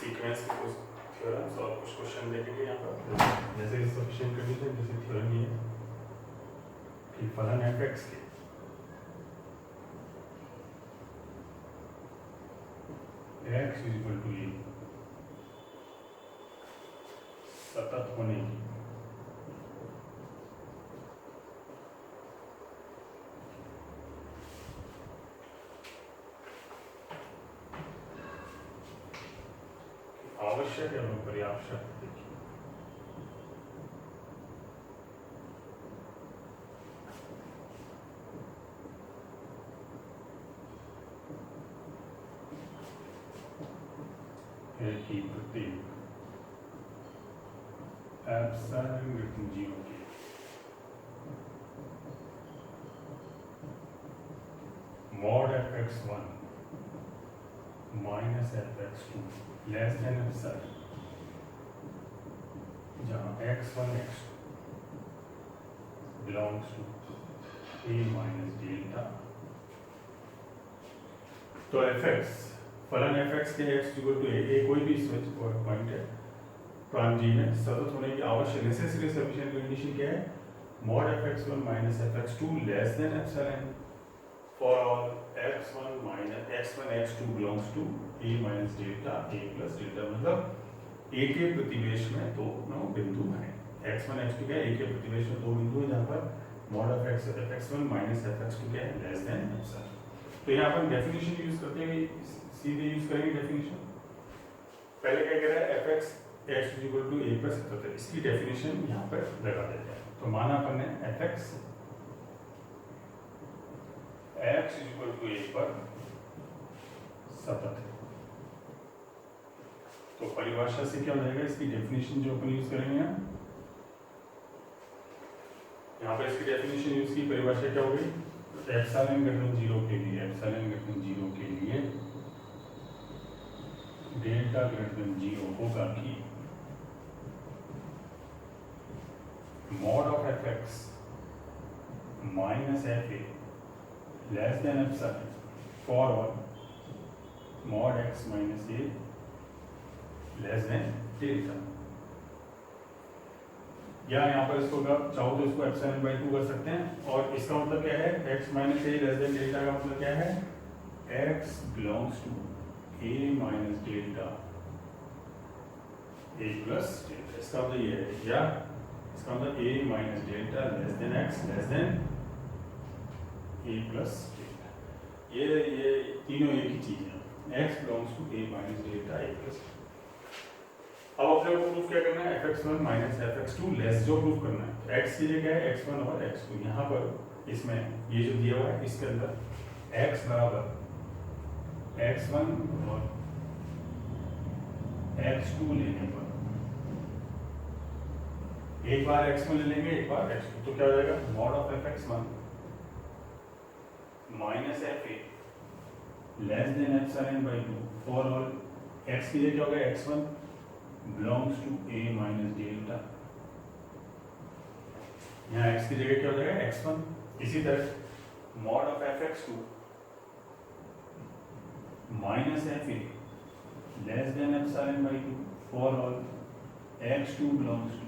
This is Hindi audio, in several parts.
सीक्वेंस के कुछ थ्योरम्स और कुछ क्वेश्चन देखेंगे यहाँ पर। जैसे सफिशिएंट कंडीशन, जैसे थ्योरम ये है कि फलन एफ के x इक्वल टू ए सतत होने की आवश्यक एवं पर्याप्त शर्त देखिए। कि प्रत्येक एप्सिलॉन ग्रेटर जीरो के mod fx1 minus fx2 less than epsilon, जहाँ x1 x2 belongs to a minus delta. तो fx फलन fx के x इक्वल टू a कोई भी स्विच पॉइंट है प्रांजीय में सतत होने की आवश्यक नेसेसरी सफिशिएंट कंडीशन क्या है? Mod fx1 minus fx2 less than epsilon for all x1 minus x1 x2 belongs to a minus delta a plus delta. मतलब a के प्रतिवेश में दो बिंदु हैं। x1 x2 क्या है? a के प्रतिवेश में दो बिंदु हैं जहाँ पर मॉड fx1 माइनस fx2 क्या है? Less than epsilon. तो यहाँ पर डेफिनेशन यूज करते हुए सीधे यूज करेंगे डेफिनेशन। पहले क्या कह रहा है? fx x equal to a पर सतत है, इसकी डेफिनेशन यहाँ पर लगा देते हैं। तो माना अपन ने fx x equal to a पर सतत है, तो परिभाषा से क्या हो जाएगा? इसकी डेफिनेशन जो अपन यूज करेंगे यहाँ पर इसकी डेफिनेशन यूज की परिभाषा क्या होगी? एप्सिलॉन ग्रेटर जीरो के लिए, एप्सिलॉन ग्रेटर जीरो के लिए डेल्टा ग्रेटर जीरो होगा कि mod of fx minus fa less than epsilon for all mod x minus a less than delta. या यहाँ पर इसको चाहो तो इसको एप्सिलॉन बाई 2 कर सकते हैं। और इसका मतलब क्या है? x minus a less than delta का मतलब क्या है? x belongs to a minus delta a plus delta. इसका मतलब ये है, या इसका मतलब a minus delta less than x less than a plus delta. ये तीनों एक ही चीज है। x belongs to a minus delta a plus. अब अपने को प्रूफ क्या करना है? fx1 माइनस fx2 लेस जो प्रूफ करना है। तो x की जगह है x1 और x2। यहाँ पर इसमें ये जो दिया हुआ है इसके अंदर x बराबर x1 और x2 लेने पर, एक बार x1 ले लेंगे एक बार x2, तो क्या हो जाएगा? Mod of fx1 minus fa less than epsilon by 2 for all x की जगह क्या होगा? x1 belongs to a minus delta. यहाँ x की जगह क्या हो जाएगा? x1। इसी तरह mod of fx2 minus fa less than epsilon by 2 for all x2 belongs to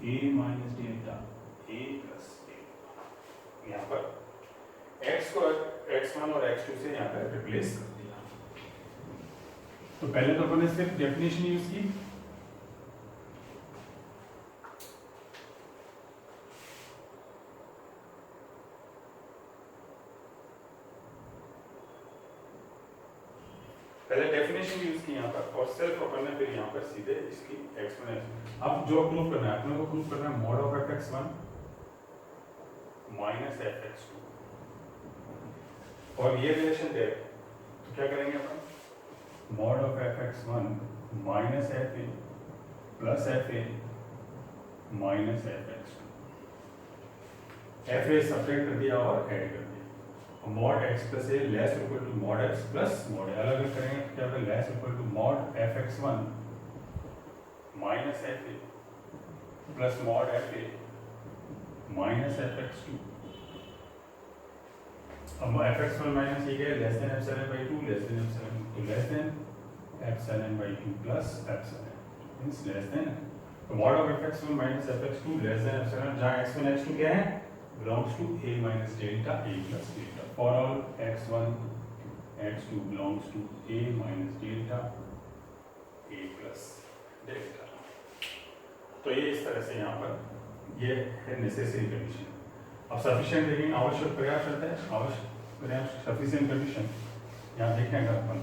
a minus delta a plus delta. यहाँ पर x को x1 और x2 से यहाँ पर रिप्लेस कर दिया। तो पहले तो अपन ने सिर्फ डेफिनेशन यूज की, पहले डेफिनेशन यूज की यहाँ पर, और सिर्फ अपन ने फिर यहाँ पर सीधे इसकी एक्सप्लेनेशन। अब जो प्रूफ करना है अपने को, प्रूफ करना है mod of fx1 minus fx2, और ये रिलेशन दे तो क्या करेंगे अपन? Mod of fx1 minus fa plus fa minus fx2। fa subtract कर दिया और ऐड कर दिया। Mod x plus a less equal to mod x plus mod a। अलग करेंगे तो क्या होगा? Less equal to mod fx1 minus fa plus mod fa minus fx2। अब fx1 माइनस ये क्या है? Less than epsilon by 2 less than epsilon, तो less than epsilon by 2 plus epsilon means less than, तो mod of fx1 minus fx2 less than epsilon, जहाँ x1 x2 क्या है, belongs to a minus delta a plus delta, for all x1 x2 belongs to a minus delta a plus delta. तो ये इस तरह से यहाँ पर ये है नेसेसरी कंडीशन। अब सफिशिएंट देखेंगे, आवश्यक पर्याप्त रहता है, आवश्यक पर्याप्त सफिशिएंट कंडीशन यहाँ देखेंगे अपन,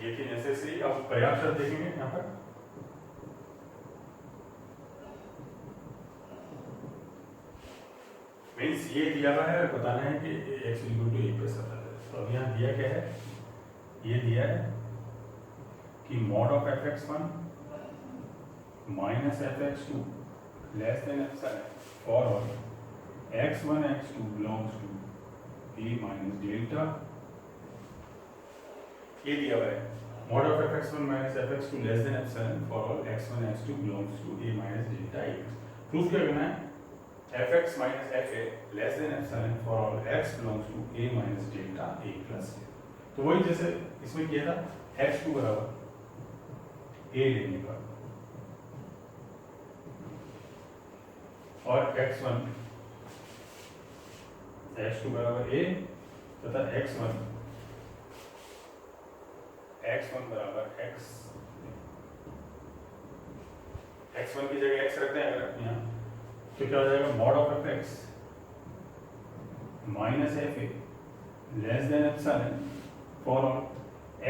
ये थी नेसेसरी। अब पर्याप्त शर्त देखेंगे यहाँ पर, मीन्स ये दिया हुआ है, बताना है कि x equal to a plus है। तो अब यहाँ दिया क्या है, ये दिया है कि mod of fx1 minus fx2 less than epsilon for all x1 x2 belongs to a minus delta, ये दिया हुआ है mod of fx1 minus fx2 less than epsilon for all x1 x2 belongs to a minus delta a। Proof क्या करना है, fx minus fa less than epsilon for all x belongs to a minus delta a plus. तो वही जैसे इसमें किया था, x2 बराबर a लेने पर और x1 बराबर a तथा x1 बराबर x1 की जगह x रखते हैं अगर यहाँ, तो क्या हो जाएगा, mod of fx minus fa less than epsilon for all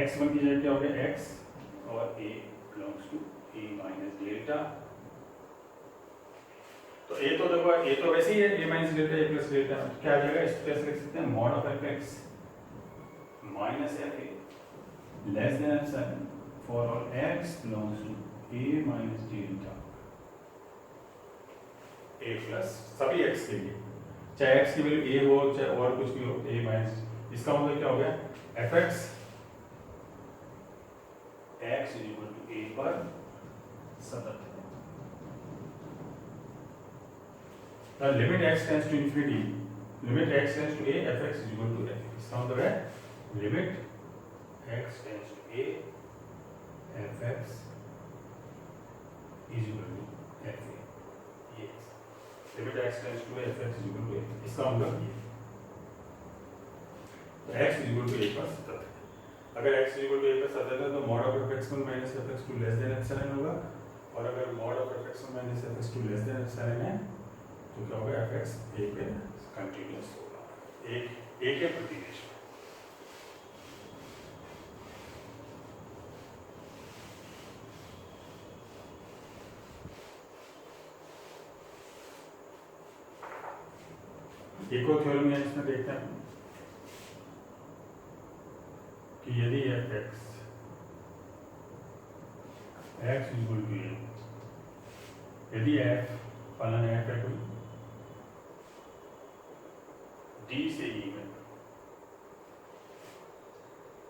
x1 की जगह क्या हो गया x और a belongs to a minus delta. तो a तो देखो a तो वैसे ही है a minus delta a plus delta, क्या आ जाएगा, इस कैसे लिख सकते हैं, mod of fx minus fa less than epsilon for all x belongs to a minus delta a plus, सभी x के लिए, चाहे x की वैल्यू a हो चाहे और कुछ भी हो, a माइनस, इसका मतलब क्या हो गया, fx x equal to a पर सतत है। Limit x tends to infinity, limit x tends to a fx is equal to f, इसका मतलब है limit x tends to a fx is equal to f, ये limit x tends to a fx is equal to f, इसका मतलब ये, तो x is equal to a पर सतत है। अगर x is equal to a पर सतत है तो mod of fx1 minus fx2 less than epsilon होगा, और अगर mod of fx1 minus fx2 less than epsilon है तो क्या होगा, fx a पे कंटीन्यूअस होगा, एक के प्रतिदेश में। एक और थ्योरम है इसमें, देखते हैं कि यदि fx x equal to a, यदि f फलन f है कोई d से e में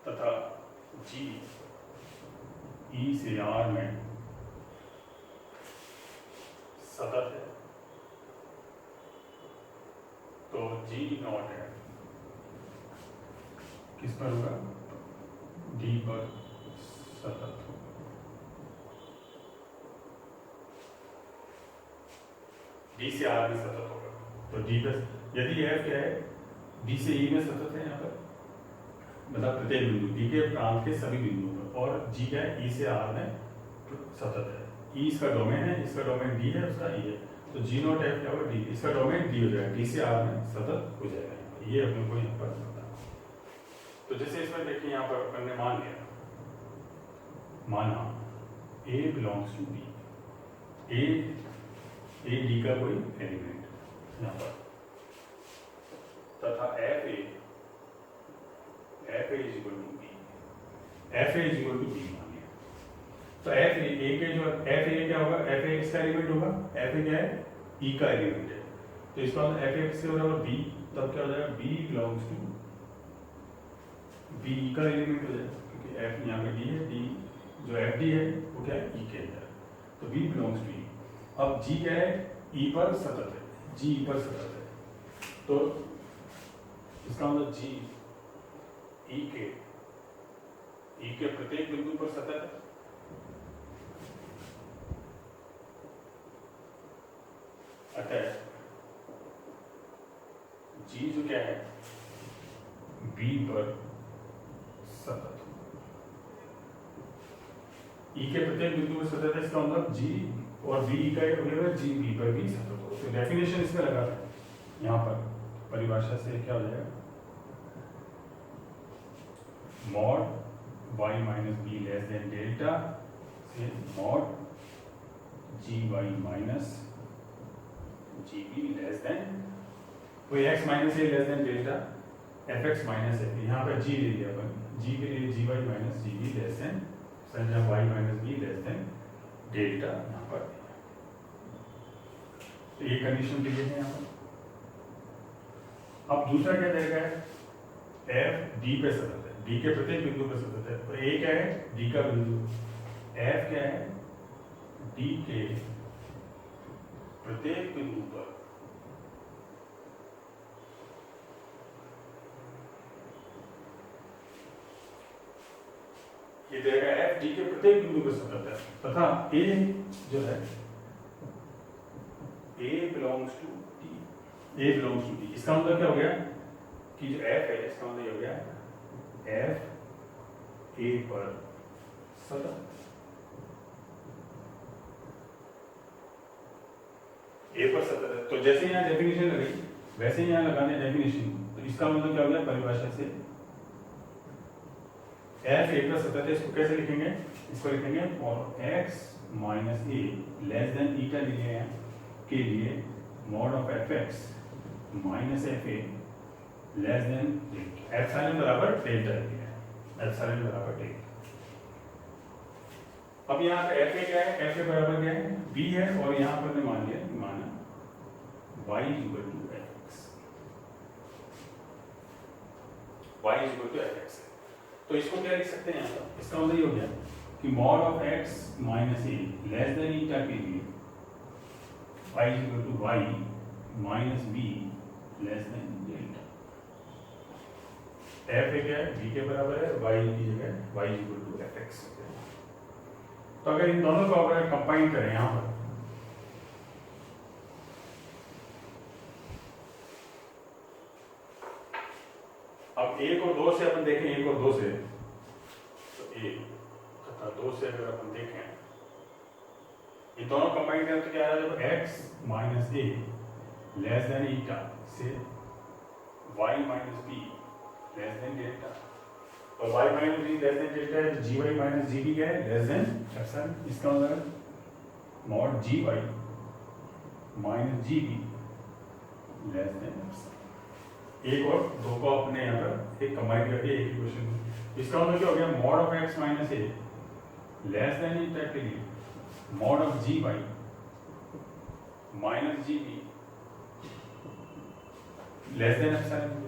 तथा g e से r में सतत है, तो g नॉट है किस पर होगा, d पर सतत होगा। d से r में सतत होगा, तो d पर, यदि f क्या है, d से e में सतत है यहाँ पर, मतलब प्रत्येक बिंदु d के प्रांत के सभी बिंदुओं पर, और g क्या है, e से r में सतत है, e इसका डोमेन है, इसका डोमेन d है, उसका e है, तो g नॉट f क्या होगा, d, इसका डोमेन d हो जाएगा, d से r में सतत हो जाएगा, ये अपने को यहाँ पर पता है। तो जैसे इसमें देखिए, यहाँ पर अपन ने मान लिया, माना a belongs to d, a d का कोई एलिमेंट यहाँ पर, तथा fa is equal to b, fa is equal to b मान लिया, तो fa a के जो fa क्या होगा, fa किसका एलिमेंट होगा, fa क्या है, e का एलिमेंट है, तो इसका मतलब fa किसके बराबर b, तब क्या हो जाएगा, b belongs to b, e का एलिमेंट हो जाएगा, क्योंकि f यहाँ पे d है, d जो fd है वो क्या है, e के अंदर, तो b बिलोंग्स टू e। अब g क्या है, e पर सतत है, g e पर सतत है, तो इसका मतलब जी ई के प्रत्येक बिंदु पर सतत है। अतः जी जो क्या है बी पर सतत, ई के प्रत्येक बिंदु पर सतत है, इसका मतलब जी और बी का एक हो जी बी पर भी सतत हो। तो डेफिनेशन इसमें लगा है यहाँ पर, परिभाषा से क्या हो जाएगा, mod y minus B less than delta से मॉड जी Y minus G B less than, कोई x माइनस ए less than delta F x minus F, यहाँ पे जी ले लिया अपन, जी के लिए G Y minus G B less than संख्या Y minus B less than delta यहाँ पर। तो ये कंडीशन दी है यहाँ पर। अब दूसरा क्या देगा है, एफ डी पे सतत है, डी के प्रत्येक बिंदु पे सतत है। तो ए क्या है, डी का बिंदु, एफ क्या है, डी के प्रत्येक बिंदु पर ये देगा एफ डी के प्रत्येक बिंदु पर सतत है, तथा ए जो है a belongs to d, a belongs to d. इसका मतलब क्या हो गया कि जो एफ है इसका मतलब ये हो गया एफ ए पर सतत, ए पर सतत है। तो जैसे यहाँ डेफिनेशन लगी वैसे ही यहाँ लगाने डेफिनेशन। तो इसका मतलब क्या हो गया परिभाषा से, एफ ए पर सतत है, इसको कैसे लिखेंगे, इसको लिखेंगे for x minus A less than eta लिए हैं के लिए mod of f x minus f A less than epsilon बराबर डेल्टा लिया है, एप्सिलॉन बराबर डेल्टा। अब यहाँ पे एफ ए क्या है, एफ ए बराबर क्या है बी है, और यहाँ पर ने मान लिया, माना y equal to F X, y equal to F X. तो इसको क्या लिख सकते हैं यहाँ पर, इसका मतलब ये हो गया कि mod of x minus A less than eta के लिए y equal to y minus B less than delta. F a क्या है, बी के बराबर है, y की जगह y equal to F X. तो अगर इन दोनों को अगर कंबाइन करें यहाँ पर, अब एक और दो से अपन देखें, एक और दो से, तो एक तथा दो से अगर अपन देखें, ये दोनों कंबाइन करें तो क्या आ जाएगा, एक्स माइनस ए लेस देन ईटा से y minus B less than delta. और y minus B less than delta है, जी वाई माइनस जी बी क्या है, लेस देन एप्सिलॉन। इसका मतलब मॉड जी Y minus G B less than epsilon. एक और दो को अपने यहाँ पर एक कंबाइन करके एक इक्वेशन। इसका मतलब क्या हो गया, mod of x minus A less than eta के लिए mod of g Y minus G B less than epsilon.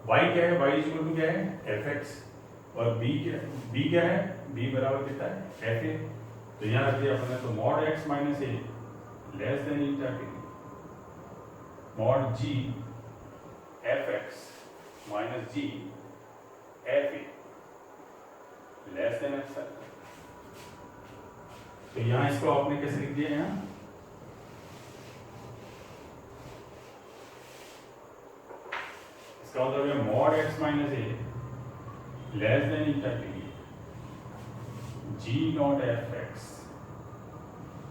y क्या है, y इक्वल टू क्या है एफ एक्स, और b क्या है, b बराबर कितना है एफ ए। तो यहाँ रख दिया अपने, तो मॉड x माइनस ए लेस देन ईटा के लिए mod g F x minus G F ए लेस देन एप्सिलॉन। तो यहाँ इसको आपने कैसे लिख दिया, यहाँ इसका मतलब है मॉड एक्स माइनस ए लेस देन ईटा के लिए g not f x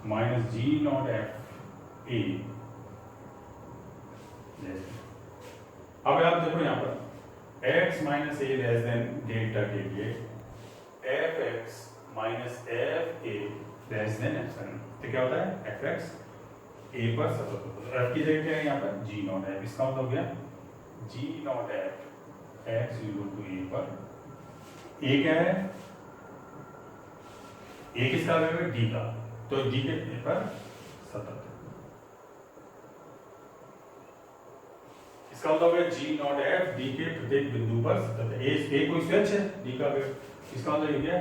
minus g not f a. अब आप देखो यहाँ पर एक्स माइनस ए लेस देन डेल्टा के लिए एफ एक्स माइनस एफ ए लेस देन एप्सिलॉन। तो क्या होता है, एफ एक्स ए पर सतत होता है। एफ की जगह क्या है यहाँ पर जी नॉट एफ, इसका मतलब हो गया g not f x equal to a पर, ए क्या है, ए किसका है डी का, तो डी के ए पर सतत। इसका मतलब है जी नॉट एफ डी के प्रत्येक बिंदु पर सतत है। ए कोई स्विच है डी का, इसका मतलब ये क्या है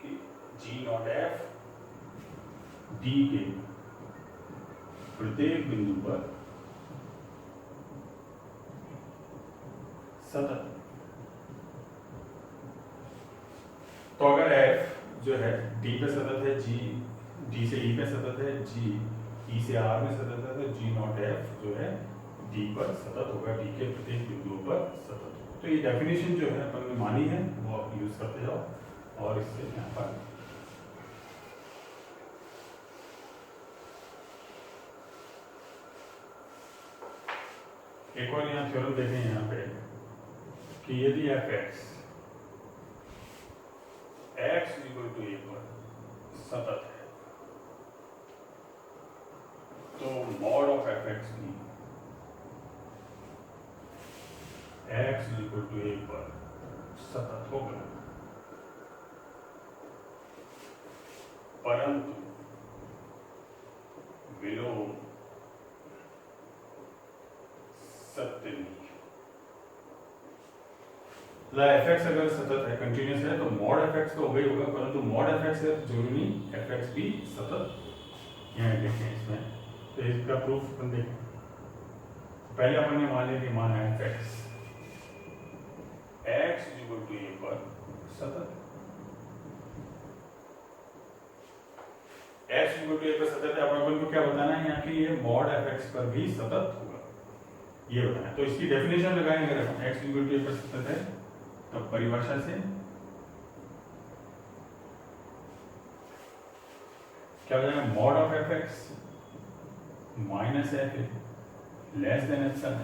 कि जी नॉट एफ डी के प्रत्येक बिंदु पर सतत। तो अगर f जो है d पे सतत है, g d से e पे सतत है, g e से r में सतत है, तो g नॉट f जो है d पर सतत होगा, d के प्रत्येक बिंदु पर सतत होगा। तो ये डेफिनेशन जो है अपन ने मानी है वो आप यूज करते जाओ और इससे यहाँ पर एक और यहाँ थ्योरम देखें यहाँ पे कि यदि f(x) x equal to a पर सतत है तो मॉड ऑफ f(x) भी x इक्वल टू a पर सतत होगा, परंतु विलोम सत्य नहीं। f(x) अगर सतत है, कंटिन्यूस है, तो मॉड f(x) तो वही होगा, परंतु मॉड f(x) है तो जरूरी नहीं f(x) भी सतत। यहाँ देखें इसमें, तो इसका प्रूफ अपन देखें। पहले अपन ने मान लिया कि मान है f(x) x equal to a पर सतत, x इक्वल टू a पर सतत है। अपन को क्या बताना है यहाँ कि ये मॉड f(x) पर भी सतत होगा, ये बताना है। तो इसकी डेफिनेशन लगाएंगे, अगर x इक्वल टू a पर सतत है तो परिभाषा से क्या हो जाएगा, mod of f(x) minus f less than epsilon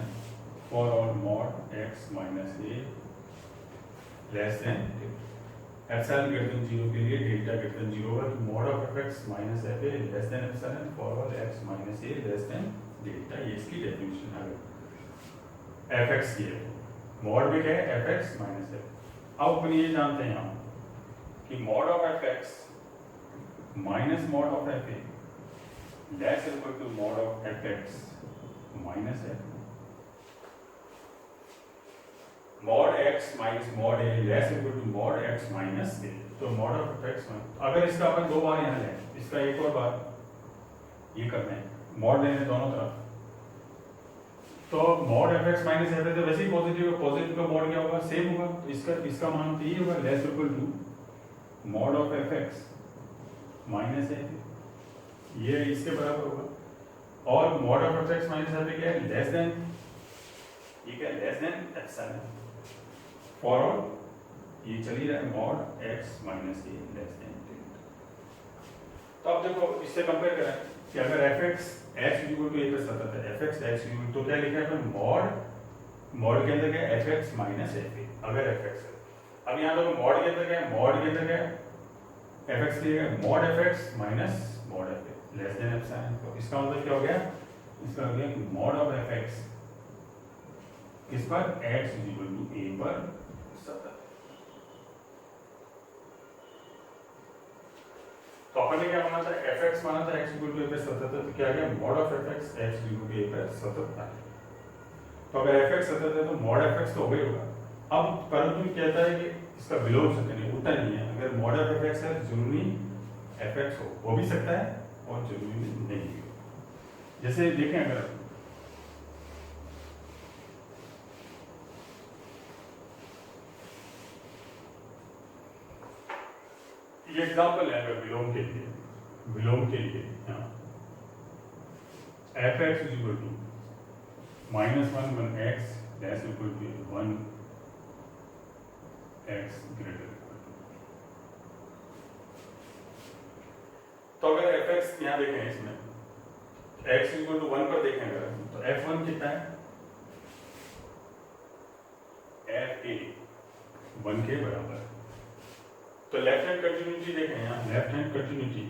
for all mod x minus a less than epsilon greater than 0 के लिए डेल्टा ग्रेटर देन 0 होगा। तो mod of f(x) minus f less than epsilon for all x minus a less than delta, ये इसकी डेफिनेशन है f(x) की है। मॉड में क्या है, f(x) माइनस f। अब अपन ये जानते हैं हम कि mod of f(x) minus mod of f less equal to mod of f(x) minus f। Mod x minus mod a less equal to mod x minus a। तो मॉड ऑफ f(x) अगर इसका अपन दो बार यहाँ लें, इसका एक और बार ये करना है, मॉड लेने दोनों तरफ, तो मॉड f(x) माइनस f है तो वैसे ही पॉजिटिव है, पॉजिटिव का मॉड क्या होगा, सेम होगा। तो इसका मान तो ये होगा, less equal to mod of f(x) minus f, ये इसके बराबर होगा। और mod of f(x) minus f क्या है, लेस देन, ये क्या है, less than epsilon for all, ये चल ही रहा है mod x minus a less than. तो अब देखो इससे कंपेयर करें कि अगर f(x) x equal to a पर सतत है, f(x) x इक्वल तो क्या लिखा है अपन, मॉड के अंदर क्या है, f(x) माइनस f अगर f(x) है। अब यहाँ देखो मॉड के अंदर क्या है, मॉड के अंदर क्या है, f(x) लिखा है mod f(x) minus mod f less than epsilon. तो इसका मतलब क्या हो गया, इसका हो गया कि मॉड ऑफ f(x) किस पर, x इक्वल टू a पर सतत। तो अपन ने क्या माना था, f(x) माना था x इक्वल टू a पर सतत है, तो क्या गया, mod of f(x) x equal to a पर सतत है। तो अगर f(x) सतत है तो मॉड f(x) तो वही होगा। अब परंतु कहता है कि इसका विलोम सत्य नहीं, उल्टा नहीं है। अगर मॉड ऑफ f(x) है जरूरी f(x) हो, वो भी सकता है और जरूरी नहीं हो। जैसे देखें, अगर ये एग्जाम्पल है अगर विलोम के लिए, यहाँ f(x) is equal to minus 1 x less equal to 1 x greater equal to. तो अगर f(x) यहाँ देखें, इसमें x इक्वल टू 1 पर देखें अगर, तो f(1) कितना है, f(a) 1 के बराबर। तो लेफ्ट हैंड कंटिन्यूटी देखें, यहाँ left hand continuity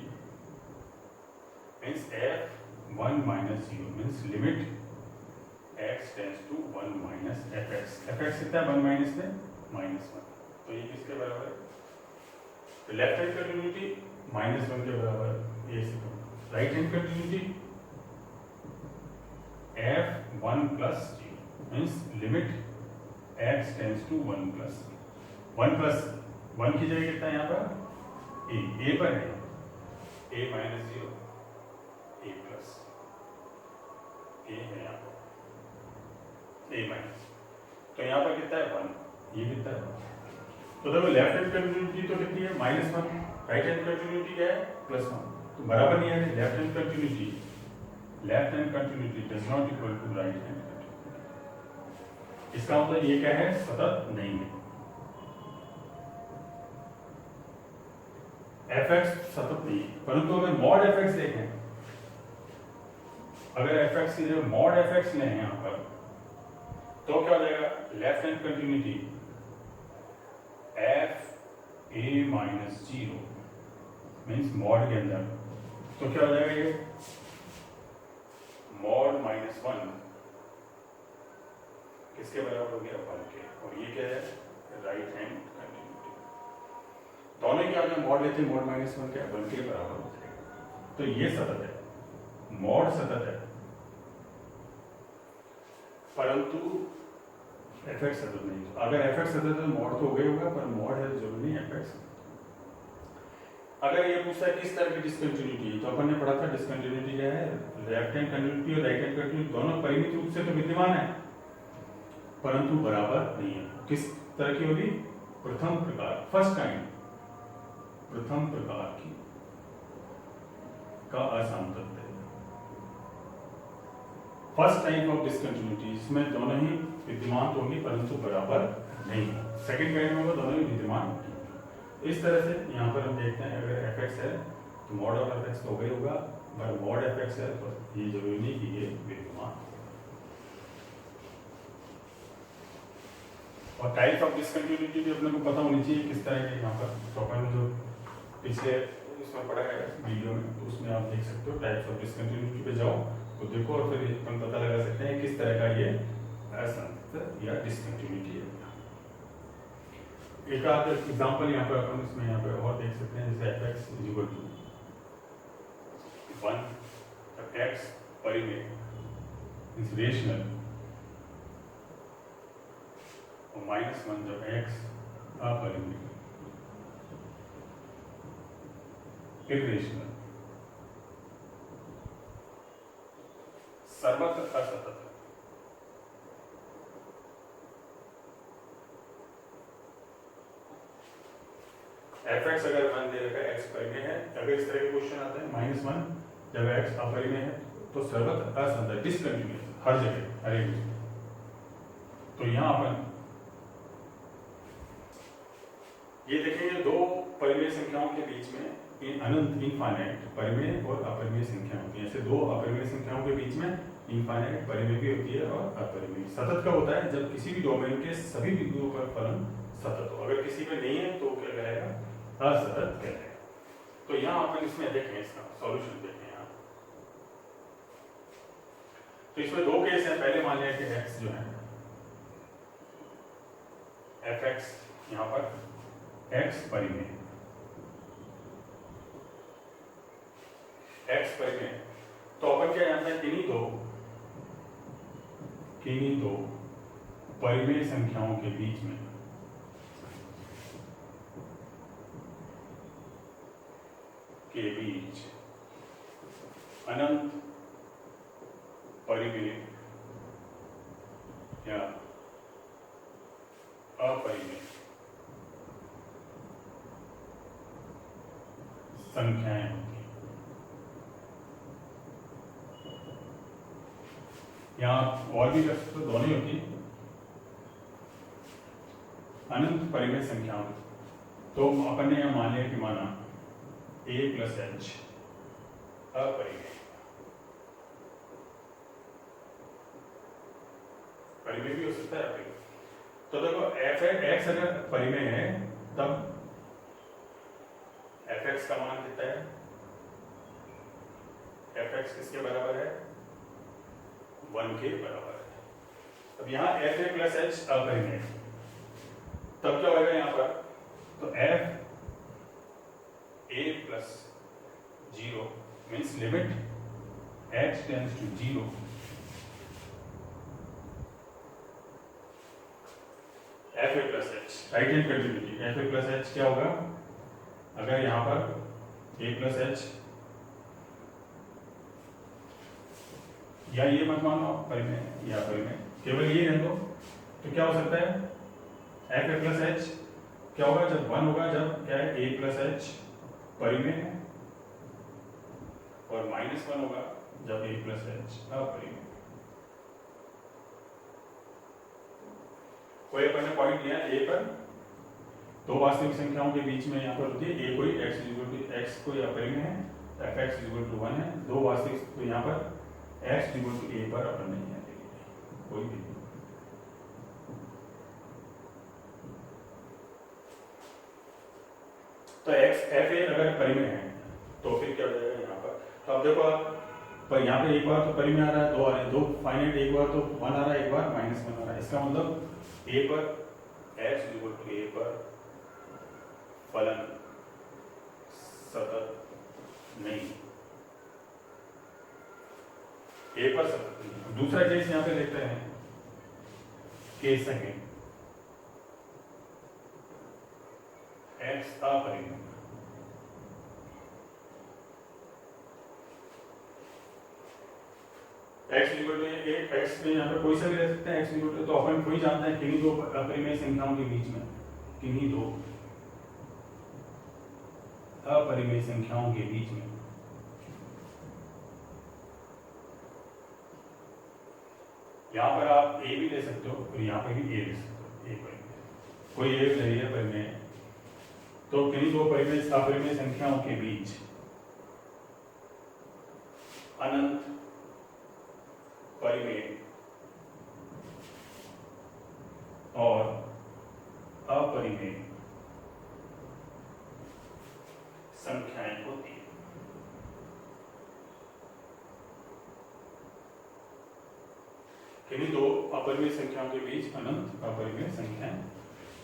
means f(1 minus 0) means limit x tends to 1 minus f(x). f(x) कितना है, 1 माइनस में माइनस 1, तो ये किसके बराबर है, तो लेफ्ट हैंड कंटिन्यूटी -1 के बराबर, ये से right hand continuity f(1 plus 0) means limit x tends to 1 plus 1 की जगह कितना है यहाँ पर, a पर है, a minus 0 a plus a है यहाँ पर a माइनस। तो यहाँ पर कितना है 1, ये कितना है 1। तो देखो लेफ्ट हैंड कंटिन्यूटी तो कितनी है -1, राइट हैंड कंटिन्यूटी क्या है +1, तो बराबर नहीं है। Left hand continuity does not equal to right hand continuity. इसका मतलब ये क्या है, सतत नहीं है। fx सतत नहीं है, परंतु अगर मॉड fx देखें, अगर fx की जगह मॉड fx लें यहाँ पर, तो क्या हो जाएगा, left hand continuity f a minus 0 means mod के अंदर, तो क्या हो जाएगा ये मॉड -1 किसके बराबर हो गया 1 के, और ये क्या है राइट हैंड कंटिन्यूटी। दोनों क्या हो, मॉड लेते हैं, मॉड -1 क्या 1 के बराबर हो जाएगा। तो ये सतत है, मॉड सतत है, परंतु fx सतत नहीं। अगर fx सतत है तो मॉड तो हो गया होगा, पर मॉड है जरूरी नहीं fx। अगर ये पूछता है किस तरह की डिसकंटिन्यूटी, तो अपन ने पढ़ा था डिसकंटिन्यूटी क्या है, लेफ्ट हैंड कंटिन्यूटी और राइट हैंड कंटिन्यूटी दोनों परिमित रूप से तो विद्यमान है, परंतु बराबर नहीं है। किस तरह की होगी, प्रथम प्रकार, फर्स्ट काइंड, प्रथम प्रकार की का असामतत्य, फर्स्ट टाइप ऑफ डिसकंटिन्यूटी, इसमें दोनों ही विद्यमान तो होंगी परंतु बराबर नहीं। सेकंड काइंड में दोनों ही विद्यमान होंगी। इस तरह से यहाँ पर हम देखते हैं, अगर fx है तो मॉड ऑफ fx तो हो गई होगा, पर मॉड fx है तो ये जरूरी नहीं कि ये विद्यमान। और टाइप्स ऑफ डिसकंटिन्यूटी भी अपने को पता होनी चाहिए किस तरह के। यहाँ पर तो अपन जो पिछले इसमें पढ़ा है वीडियो में, तो उसमें आप देख सकते हो, टाइप्स ऑफ डिसकंटिन्यूटी पे जाओ तो देखो, और फिर अपन पता लगा सकते हैं किस तरह का ये असंतत या डिसकंटिन्यूटी है। एक आध एग्जांपल यहाँ पर अपन इसमें यहाँ पे और देख सकते हैं, जैसे fx = 1 जब x परिमेय रेशनल, और -1 जब x अपरिमेय इरेशनल, सर्वत्र असतत। fx अगर 1 दे रखा है, x परिमेय है, अगर इस तरह के क्वेश्चन आते हैं -1 जब x अपरिमेय है तो सर्वत्र असतत, डिसकंटिन्यूअस, हर जगह, हर एक जगह। तो यहाँ अपन ये देखेंगे, दो परिमेय संख्याओं के बीच में अनंत इनफाइनाइट परिमेय और अपरिमेय संख्या होती है। ऐसे दो अपरिमेय संख्याओं के बीच में इनफाइनाइट परिमेय भी होती है और अपरिमेय। सतत कब होता है, जब किसी भी डोमेन के सभी बिंदुओं पर फलन सतत हो। अगर किसी पे नहीं है तो क्या कहेगा, असतत कहेगा। तो यहाँ अपन इसमें देखें, इसका सॉल्यूशन देखें यहाँ। तो इसमें दो केस हैं। पहले मान लिया कि x जो है fx, यहाँ पर x परिमेय, x परिमेय, तो अपन क्या जानते हैं, किन्हीं दो परिमेय संख्याओं के बीच में अनंत परिमेय या अपरिमेय संख्याएं होती हैं। यहाँ और भी कर सकते, दोनों ही होती है अनंत परिमेय संख्याओं। तो अपन ने यह मान लिया कि माना a + h अपरिमेय, परिमेय भी हो सकता है अपरिमेय। तो देखो x अगर परिमेय है तब fx का मान कितना है, fx किसके बराबर है, 1 के बराबर है। अब यहाँ fa + h अपरिमेय, तब क्या होगा यहाँ पर, तो f a + 0 means limit h tends to 0, fa + h right hand continuity, fa + h क्या होगा, अगर यहाँ पर a + h या ये मत मानो परिमेय या परिमेय, केवल ये रहने दो, तो तो क्या हो सकता है, एफ ए प्लस एच क्या होगा, जब 1 होगा, जब क्या है ए प्लस एच परिमेय है, और -1 होगा जब ए प्लस एच अपरिमेय। कोई अपन ने पॉइंट लिया ए पर, दो वास्तविक संख्याओं के बीच में यहाँ पर होती है, ए कोई x कोई अपरिमेय है, एफ एक्स इक्वल टू 1 है, दो वास्तविक, तो यहाँ पर x इक्वल टू ए पर अपन नहीं है कोई भी। तो x एफ ए अगर परिमेय है तो फिर क्या हो जाएगा यहाँ पर, तो अब देखो आप पर यहाँ पे एक बार तो परिमेय आ रहा है, दो आ रहे हैं, दो फाइनाइट, एक बार तो 1 आ रहा है, एक बार -1 आ रहा है, इसका मतलब a पर x इक्वल टू a पर फलन सतत नहीं, a पर सतत नहीं। दूसरा केस यहाँ पे देखते हैं, केस सेकंड, x अपरिमेय, x इक्वल टू x में यहाँ पे कोई सा भी रह सकता है, x इक्वल टू, तो अपन कोई जानता है किन्हीं दो अपरिमेय संख्याओं के बीच में, किन्हीं दो अपरिमेय संख्याओं के बीच में यहाँ पर आप a भी ले सकते हो और यहाँ पे भी a ले सकते हो, a परिमेय, कोई एक नहीं है परिमेय, तो किन्हीं दो परिमेय अपरिमेय संख्याओं के बीच अनंत परिमेय और अपरिमेय संख्याएं होती है। किन्हीं दो अपरिमेय संख्याओं के बीच अनंत अपरिमेय संख्याएं,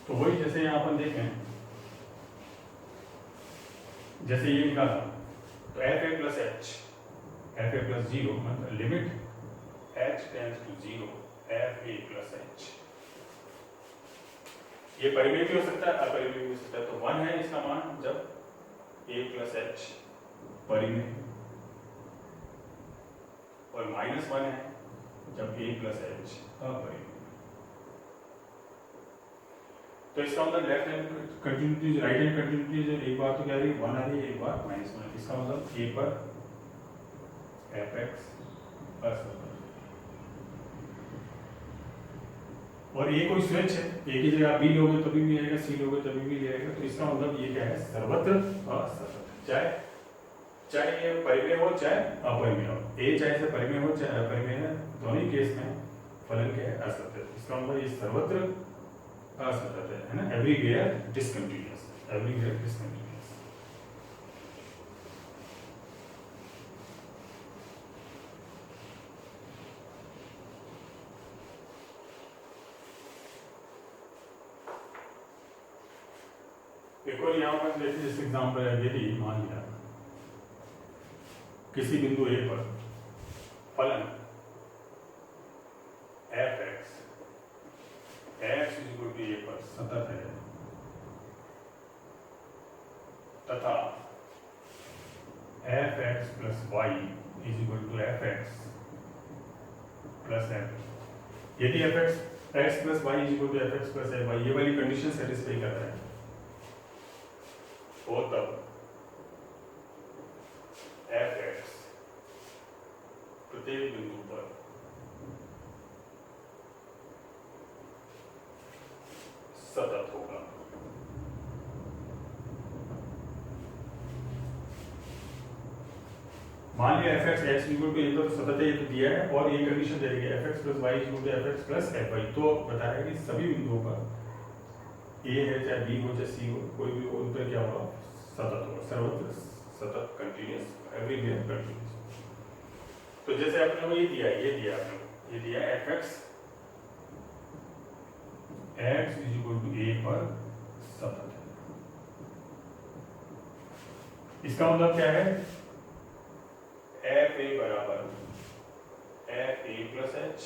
तो वही जैसे यहाँ अपन देखें, जैसे ये निकाला तो F A plus H, F A plus 0 मतलब limit h tends to 0 F A plus H, ये परिमेय भी हो सकता है, अपरिमेय भी हो सकता है, तो 1 है इसका मान जब a प्लस एच परिमेय, और -1 है जब a प्लस एच अपरिमेय। तो इसका मतलब left hand continuity, right hand continuity एक बार तो क्या रही है 1 आ रही है, एक बार -1, इसका मतलब a पर एफ एक्स असतत, और ये कोई स्विच है, एक ही जगह बी लोगे तभी भी आएगा, सी लोगे तभी भी आएगा, तो इसका मतलब ये क्या है, सर्वत्र असतत, चाहे चाहे ये परिमेय हो चाहे अपरिमेय हो, ए चाहे से परिमेय हो चाहे अपरिमेय है, दोनों ही केस में फलन क्या है, असतत। इसका मतलब ये सर्वत्र असतत है ना, एवरीवेयर डिसकंटिन्यूअस, एवरीवेयर डिसकंटिन्यूअस। एक और यहाँ पर जैसे जिस एग्जाम्पल है, यदि मान लिया किसी बिंदु ए पर फलन f x equal to a पर सतत है तथा f x plus y is equal to F x plus f, यदि f x plus y is equal to F x plus F y, ये वाली कंडीशन सेटिस्फाई कर रहा है, तो तब एफ एक्स प्रत्येक बिंदु पर सतत होगा। मान लिया F X X equal to, ये तो सतत है, ये तो दिया है, और ये कंडीशन दे रही है F x plus Y equal to F x plus F Y, तो बताया कि सभी बिंदुओं पर ए है चाहे बी हो चाहे सी हो, कोई भी हो, उन पर क्या होगा, सतत होगा, सर्वत्र सतत, कंटिन्यूअस, एवरीवेयर कंटिन्यूअस। तो जैसे आपने वो ये दिया आपने, ये दिया f x is equal to a पर सतत है, इसका मतलब क्या है, एफ ए बराबर एफ ए प्लस एच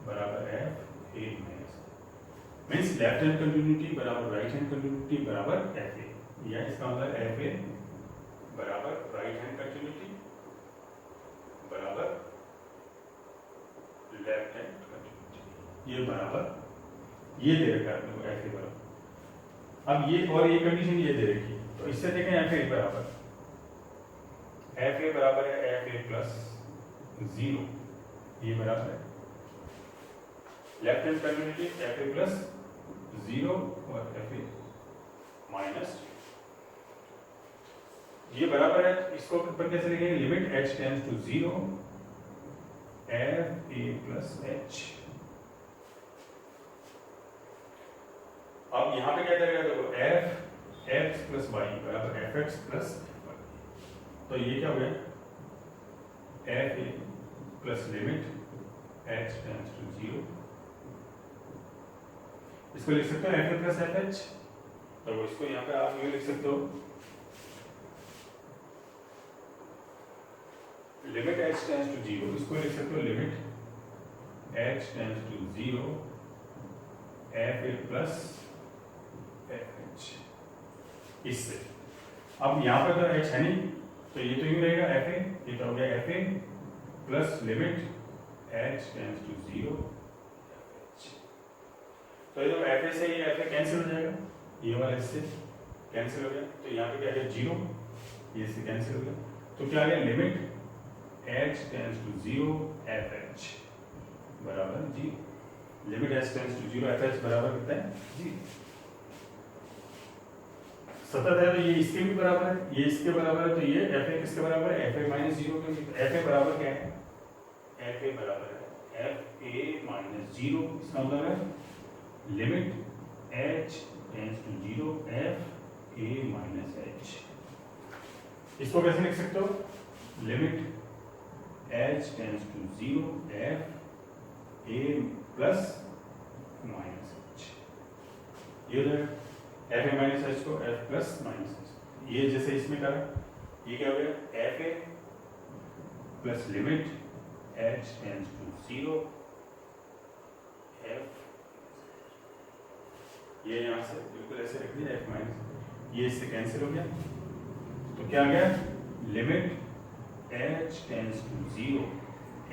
बराबर F A minus, means left hand continuity बराबर राइट हैंड कंटिन्यूटी बराबर एफ ए, या इसका मतलब एफ ए बराबर राइट हैंड कंटिन्यूटी बराबर लेफ्ट हैंड कंटिन्यूटी, ये बराबर ये दे रखा है अपने को एफ ए बराबर। अब ये और ये कंडीशन ये दे रखी है, तो इससे देखें एफ ए बराबर है एफ ए प्लस 0, ये बराबर है left hand continuity F A plus 0 और एफ ए माइनस, ये बराबर है, इसको ऊपर कैसे लिखेंगे, limit h tends to 0 F A plus H. अब यहां पे क्या करेगा, देखो एफ एक्स प्लस वाई बराबर एफ एक्स प्लस वाई, तो ये क्या हो गया F A plus limit h tends to 0, इसको लिख सकते हो F A plus F H, तो इसको यहाँ पे आप ये लिख सकते हो लिमिट h टेंड्स टू 0, इसको लिख सकते हो limit h tends to 0 F A plus F H. इससे अब यहाँ पर तो h है नहीं, तो ये तो यूं रहेगा एफ ए, ये तो हो गया F A plus limit h tends to 0 F H. तो ये तो एफ ए से ये एफ ए कैंसिल हो जाएगा, ये वाला इससे कैंसिल हो गया, तो यहाँ पे क्या है 0, ये इससे कैंसिल हो गया, तो क्या आ गया limit h tends to 0 F H बराबर 0, limit h tends to 0 F H बराबर कितना है 0। सतत है तो ये इसके भी बराबर है, ये इसके बराबर है, तो ये एफ ए किसके बराबर है एफ ए माइनस 0 के। एफ ए बराबर क्या है, एफ ए बराबर है एफ ए माइनस 0, इसका मतलब है limit h tends to 0 F A minus H. इसको कैसे लिख सकते हो, limit h tends to 0 F A plus minus H, ये हो जाएगा एफ ए माइनस एच को एफ प्लस माइनस एच, ये जैसे इसमें करा, ये क्या हो गया F A plus limit h tends to 0 F, ये यहां से बिल्कुल ऐसे रख दिया एफ माइनस, ये इससे कैंसिल हो गया, तो क्या आ गया limit h tends to 0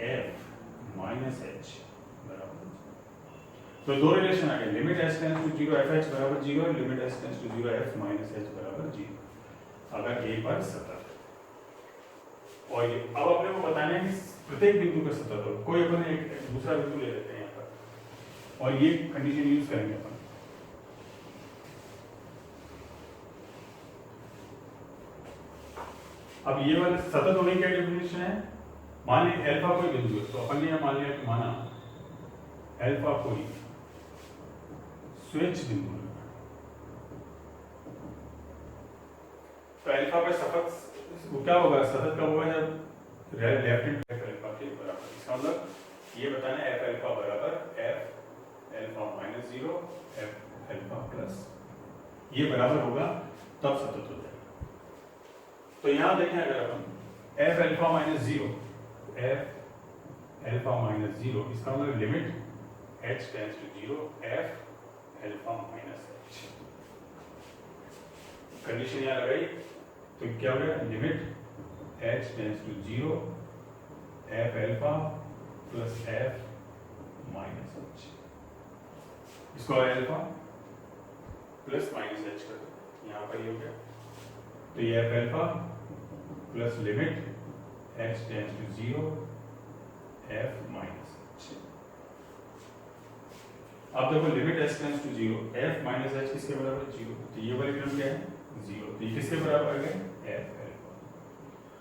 F minus H बराबर, तो दो रिलेशन आ गए, limit h tends to 0 F H बराबर 0 और limit h tends to 0 F minus H बराबर 0, अगर ए पर सतत। और ये अब अपने को बताना है कि प्रत्येक बिंदु पर सतत हो, कोई अपन एक दूसरा बिंदु ले लेते हैं यहाँ पर और ये कंडीशन यूज करेंगे अपन। अब ये वाला सतत होने की क्या डेफिनेशन है, मान लीजिए अल्फा कोई बिंदु है, तो अपन ने मान लिया कि माना अल्फा कोई स्विच बिंदु है, तो अल्फा पे सतत वो क्या होगा, सतत कब होगा जब लेफ्ट हैंड एफ अल्फा के बराबर, इसका मतलब ये बताना है एफ अल्फा बराबर F alpha minus 0 F alpha plus, ये बराबर होगा तब सतत हो जाएगा। तो यहां देखें अगर अपन f alpha minus 0 F alpha minus 0, इसका मतलब limit h tends to 0 F alpha minus h, condition यहां लगाई, तो क्या हो गया limit h tends to 0 F alpha plus f minus h, इसको अल्फा प्लस माइनस h कर दो, यहां पर ये हो गया, तो ये F alpha plus limit h tends to 0 F minus h। अब देखो limit h tends to 0 F minus h किसके बराबर है 0, तो ये वाली टर्म क्या है 0, तो ये किसके बराबर आ गया एफ अल्फा,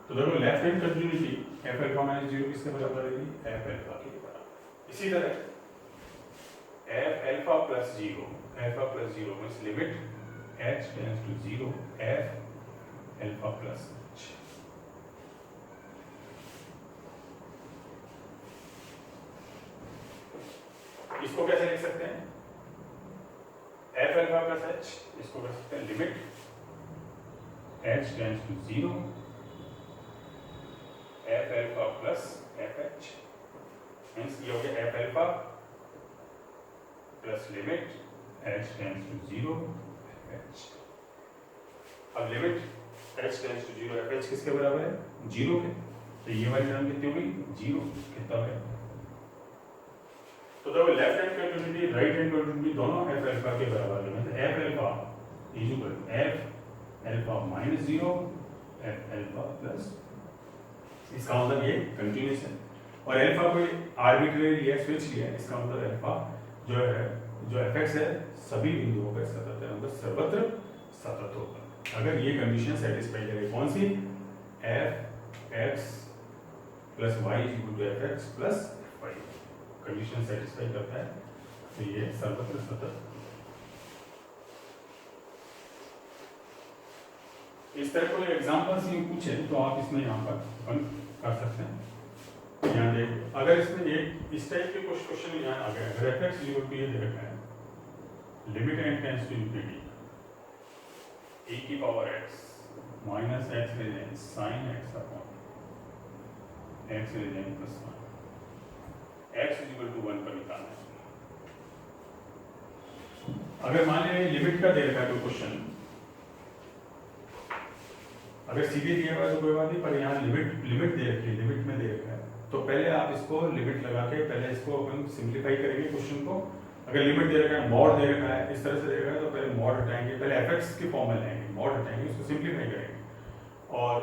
तो देखो left hand continuity F alpha minus 0 किसके बराबर आएगी एफ अल्फा के बराबर। इसी तरह F alpha plus 0 means limit h tends to 0 F alpha plus h, इसको कैसे लिख सकते हैं एफ अल्फा प्लस h, इसको कर सकते हैं limit h tends to 0 F alpha plus F h, means ये हो गया f alpha plus limit h tends to 0 F h. अब limit h tends to 0 F h किसके बराबर है 0 के, तो ये वाली टर्म कितनी होगी 0, कितना है तो देखो left hand continuity right hand continuity दोनों एफ अल्फा के बराबर है, मतलब F alpha is equal to F alpha minus 0 F alpha plus, इसका मतलब ये कंटिन्यूस है। और अल्फा को आर्बिट्रेरी लिया, स्विच लिया, इसका मतलब अल्फा जो है, जो एफएक्स है सभी बिंदुओं पर सतत है, मतलब सर्वत्र सतत होगा अगर ये कंडीशन सेटिस्फाई करे। कौन सी? F x plus y is equal to F x plus y, condition satisfy करता है तो ये सर्वत्र सतत। इस तरह को एग्जाम्पल से पूछे तो आप इसमें यहाँ पर कर सकते हैं। यहाँ देख, अगर इसमें एक इस टाइप के कुछ क्वेश्चन यहाँ आ गए, अगर एफ एक्स इक्वल टू ये दे रखा है limit n tends to infinity e की power x minus x raise n sin x upon x raise n plus 1 x is equal to 1 पर निकालना है। अगर मान लीजिए लिमिट का दे रखा है कोई क्वेश्चन, अगर सीधे दिया हुआ है तो कोई बात नहीं, पर यहाँ लिमिट दे रखी है, लिमिट में दे रखा है तो पहले आप इसको लिमिट लगा के पहले इसको अपन सिंप्लीफाई करेंगे क्वेश्चन को। अगर लिमिट दे रखा है, मॉड दे रखा है, इस तरह से दे रखा है तो पहले मॉड हटाएंगे, पहले एफएक्स के फॉर्म में लाएंगे, मॉड हटाएंगे, उसको सिंप्लीफाई करेंगे और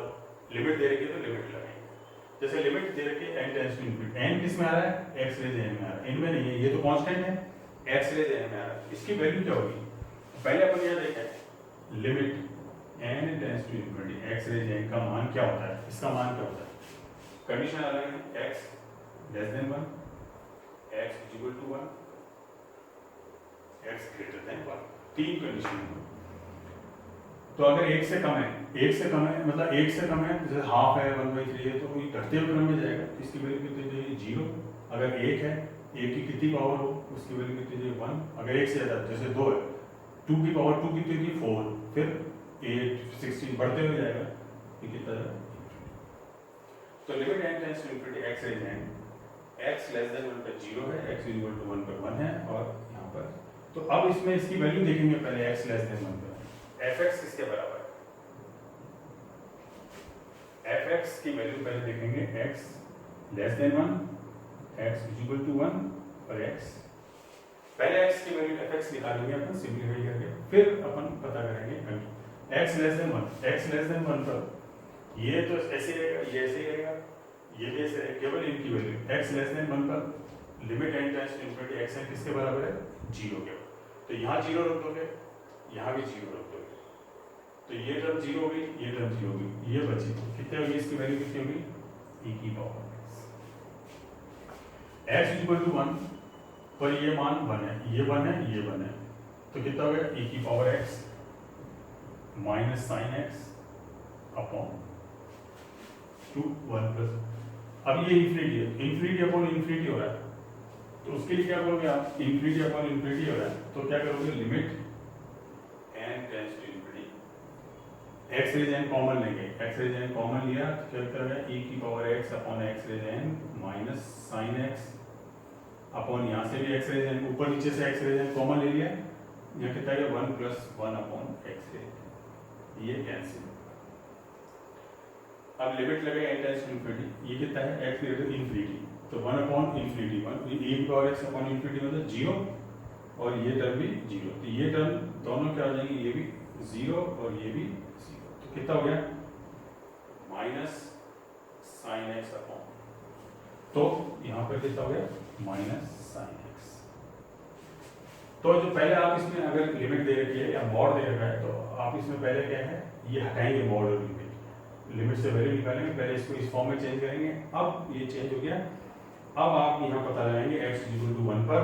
लिमिट दे रखी है तो लिमिट लगाएंगे। जैसे लिमिट दे रखी है n tends to infinity, n किस में आ रहा है? x रेज n में आ रहा है, इनमें नहीं है, ये तो कांस्टेंट है, x रेज n में आ रहा है, इसकी वैल्यू क्या होगी? पहले अपन यहाँ देखें limit n tends to infinity x raise n का मान क्या होता है, इसका मान क्या होता है? कंडीशन अलग है, x less than 1, x is equal to 1, x greater than 1, तीन कंडीशन है। तो अगर एक से कम है, एक से कम है मतलब एक से कम है, जैसे हाफ है 1/3 है तो वही घटते हुए क्रम में जाएगा, इसकी वैल्यू कितनी चाहिए? 0। अगर एक है, एक की कितनी पावर हो उसकी वैल्यू कितनी चाहिए? 1। अगर एक से ज्यादा, जैसे 2 है, 2 की पावर 2 कितनी थी? 4, फिर 8 16 बढ़ते हुए जाएगा, ये कितना है? तो limit n tends to infinity x raise n, x less than 1 पर 0 है, x इक्वल टू 1 पर 1 है, और यहाँ पर तो अब इसमें इसकी वैल्यू देखेंगे पहले x लेस देन 1 पर, fx किसके बराबर है? fx की वैल्यू पहले देखेंगे x less than 1, x equal to 1 और x, पहले x की वैल्यू fx निकालेंगे अपन सिंपलीफाई करके, फिर अपन पता करेंगे x less than 1, x less than 1 पर ये तो ऐसे रहेगा, ये ऐसे ही रहेगा, ये भी ऐसे रहेगा, केवल इनकी वैल्यू x लेस देन 1 पर limit n tends to infinity x n किसके बराबर है? 0 के। तो यहाँ 0 रख दोगे, यहाँ भी 0 रख दोगे, तो ये टर्म 0 होगी, ये टर्म 0 होगी, ये बची कितने होगी? इसकी वैल्यू कितनी होगी? e की पावर x इक्वल टू 1 पर ये मान 1 है, ये 1 है, ये 1 है, तो कितना हो गया? e की power x minus sine x upon 2 1 plus, अब ये इंफिनिटी है, इंफिनिटी अपॉन इंफिनिटी हो रहा है, तो उसके लिए क्या करोगे आप? इंफिनिटी अपॉन इंफिनिटी हो रहा है तो क्या करोगे? Limit n tends to infinity, x raise n common लेंगे, x रेज n कॉमन लिया तो क्या करेगा? e की power x upon x raise n minus sine x upon, यहाँ से भी x रेज n, ऊपर नीचे से x रेज n कॉमन ले लिया, यहाँ कितना है? 1 प्लस 1 अपॉन x रेज, ये कैंसिल। अब लिमिट लगे n टेंड्स टू इंफिनिटी, ये कितना है? x ग्रेटर इंफिनिटी, तो 1 अपॉन इंफिनिटी, 1 e की पावर x अपॉन इंफिनिटी मतलब 0, और ये टर्म भी 0, तो ये टर्म दोनों क्या हो जाएंगे? ये भी 0 और ये भी 0, तो कितना हो गया? माइनस साइन x अपॉन, तो यहाँ पर कितना हो गया? Minus sine x। तो जो पहले आप इसमें अगर लिमिट दे रखी है या मॉड दे रखा है तो आप इसमें पहले क्या है? ये हटाएंगे मॉड और लिमिट, लिमिट से वैल्यू निकालेंगे, पहले इसको इस फॉर्म में चेंज करेंगे, अब ये चेंज हो गया। अब आप यहाँ पता लगाएंगे x इक्वल टू 1 पर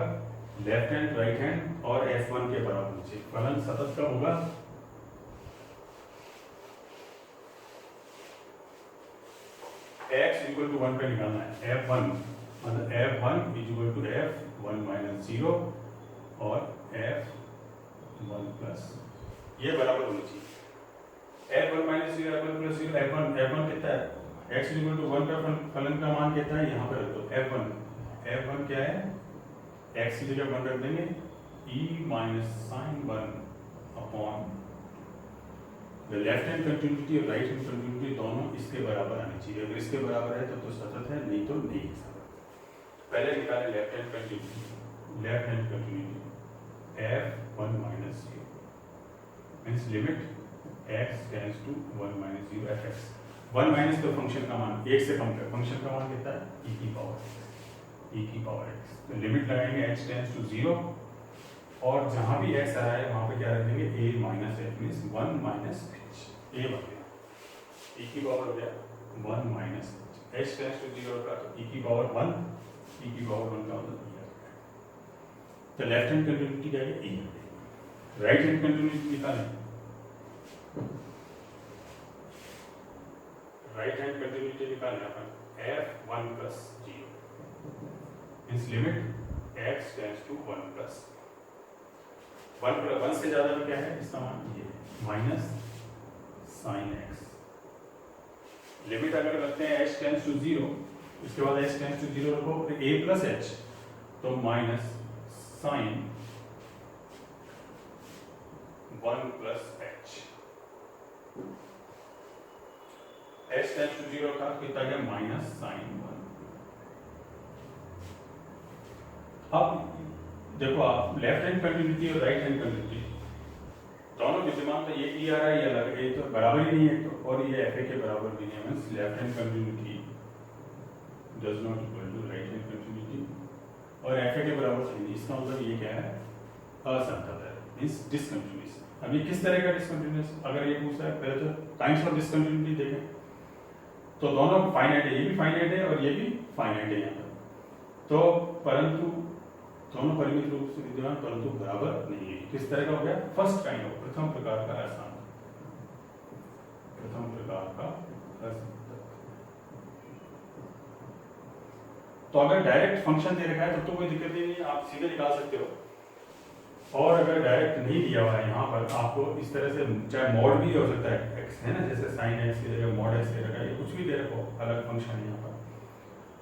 लेफ्ट हैंड, राइट हैंड और f1 के बराबर नीचे फलन सतत कब होगा? x इक्वल टू 1 पे निकालना है, f1 मतलब f1 equal to f1 minus 0 और f1 प्लस, ये बराबर होनी चाहिए, f1 minus 0 f1 plus 0, f1 कितना है? x इक्वल टू 1 का फलन का मान कितना है? यहाँ पर रख दो f1 क्या है? x की जगह 1 रख देंगे, e minus sine 1 upon left hand continuity और राइट हैंड कंटिन्यूटी दोनों इसके बराबर आनी चाहिए, अगर इसके बराबर है तो सतत है, नहीं तो नहीं है सतत। पहले निकालें left hand continuity, left hand continuity f1 minus 0 means limit x tends to 1 minus 0 fx 1 minus तो फंक्शन का मान 1 से कम है, फंक्शन का मान कितना है e की पावर x। तो लिमिट लगाएंगे x टेंड्स टू 0 और जहां भी x आ रहा है वहां पे क्या रख देंगे a minus h means 1 minus h a बन गया, e की पावर हो गया 1 माइनस h टेंड्स टू 0 का तो e की पावर 1 का मतलब e। तो लेफ्ट हैंड कंटिन्यूटी क्या है e, राइट हैंड कंटिन्यूटी निकालें। राइट हैंड कंटिन्यूटी निकालने अपन f1 plus 0 means limit x tends to 1 plus 1 से ज्यादा में क्या है इसका मान ये माइनस साइन x। लिमिट अगर रखते हैं h टेंड्स टू 0 इसके बाद h टेंड्स टू 0 रखो a प्लस h तो minus sine 1 plus h। h tends to 0 का कितना गया माइनस साइन 1। अब देखो आप लेफ्ट हैंड कंटिन्यूटी और राइट हैंड कंटिन्यूटी दोनों विद्यमान, तो ये ई आ रहा है ये अलग है, ये तो बराबर ही नहीं है तो, और ये एफ ए के बराबर भी नहीं है। Means left hand continuity does not equal to right hand continuity और एफ ए के बराबर नहीं। इसका मतलब ये क्या है असंतत है, मीन्स डिसकंटिन्यूस। अब ये किस तरह का डिसकंटिन्यूस, अगर ये पूछा है पहले तो टाइम्स ऑफ डिसकंटिन्यूटी देखें तो दोनों फाइनाइट है, ये भी फाइनाइट है और ये भी फाइनाइट है यहाँ पर, तो परंतु दोनों परिमित रूप से विद्यमान परंतु बराबर नहीं है। किस तरह का हो गया फर्स्ट काइंड ऑफ प्रथम प्रकार का असंतत, प्रथम प्रकार का असंतत। तो अगर डायरेक्ट फंक्शन दे रखा है तब तो कोई दिक्कत नहीं है, आप सीधे निकाल सकते हो। और अगर डायरेक्ट नहीं दिया हुआ है यहाँ पर आपको इस तरह से, चाहे मॉड भी हो सकता है x है ना, जैसे साइन x की जगह मॉड x दे रखा है, कुछ भी दे रखो अलग फंक्शन है यहाँ पर,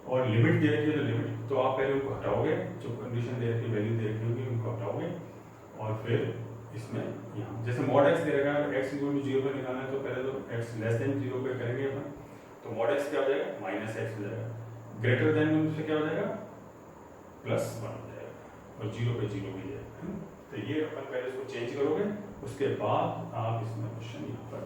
और लिमिट दे रखी है तो लिमिट तो आप पहले उनको हटाओगे, जो कंडीशन दे रखी है वैल्यू दे रखी होगी उनको हटाओगे और फिर इसमें यहाँ जैसे मॉड x दे रखा है x इक्वल टू 0 पे निकालना है तो पहले तो x लेस देन 0 पे करेंगे अपन, तो मॉड x क्या हो जाएगा माइनस x हो जाएगा, ग्रेटर देन से क्या हो जाएगा प्लस 1 हो जाएगा और 0 पे 0 भी जाएगा। तो ये अपन पहले इसको चेंज करोगे उसके बाद आप इसमें क्वेश्चन यहाँ पर